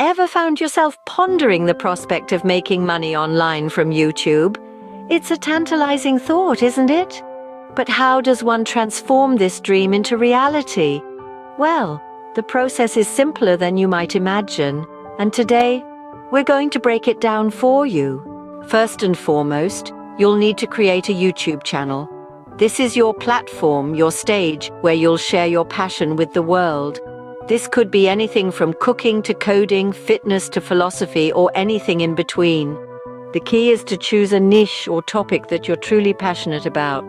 Ever found yourself pondering the prospect of making money online from YouTube? It's a tantalizing thought, isn't it? But how does one transform this dream into reality? Well, the process is simpler than you might imagine, and today, we're going to break it down for you. First and foremost, you'll need to create a YouTube channel. This is your platform, your stage, where you'll share your passion with the world. This could be anything from cooking to coding, fitness to philosophy, or anything in between. The key is to choose a niche or topic that you're truly passionate about.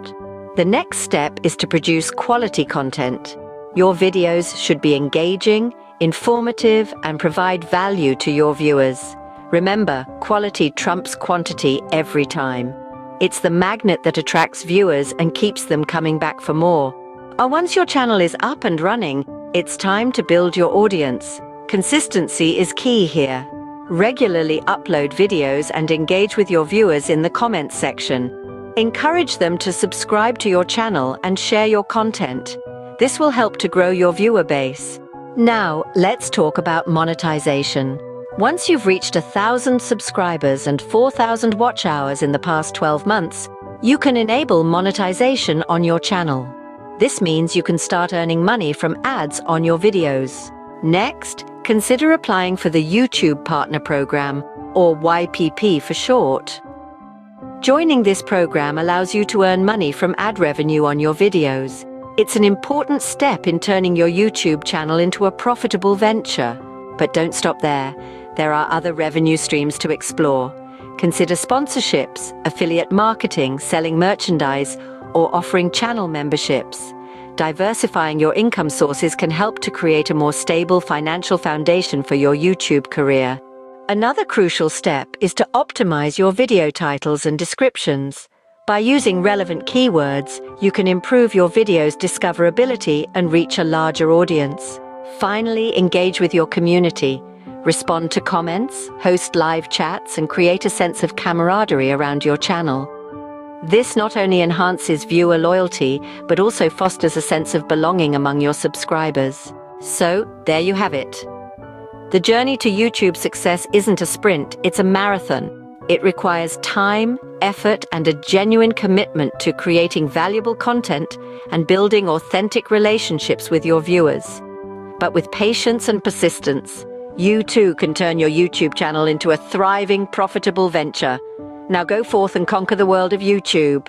The next step is to produce quality content. Your videos should be engaging, informative, and provide value to your viewers. Remember, quality trumps quantity every time. It's the magnet that attracts viewers and keeps them coming back for more. Once your channel is up and running, it's time to build your audience. Consistency is key here. Regularly upload videos and engage with your viewers in the comments section. Encourage them to subscribe to your channel and share your content. This will help to grow your viewer base. Now, let's talk about monetization. Once you've reached 1,000 subscribers and 4,000 watch hours in the past 12 months, you can enable monetization on your channel. This means you can start earning money from ads on your videos. Next, consider applying for the YouTube Partner Program, or YPP for short. Joining this program allows you to earn money from ad revenue on your videos. It's an important step in turning your YouTube channel into a profitable venture. But don't stop there. There are other revenue streams to explore. Consider sponsorships, affiliate marketing, selling merchandise, or offering channel memberships. Diversifying your income sources can help to create a more stable financial foundation for your YouTube career. Another crucial step is to optimize your video titles and descriptions. By using relevant keywords, you can improve your video's discoverability and reach a larger audience. Finally, engage with your community. Respond to comments, host live chats, and create a sense of camaraderie around your channel. This not only enhances viewer loyalty, but also fosters a sense of belonging among your subscribers. So, there you have it. The journey to YouTube success isn't a sprint, it's a marathon. It requires time, effort, and a genuine commitment to creating valuable content and building authentic relationships with your viewers. But with patience and persistence, you too can turn your YouTube channel into a thriving, profitable venture. Now go forth and conquer the world of YouTube.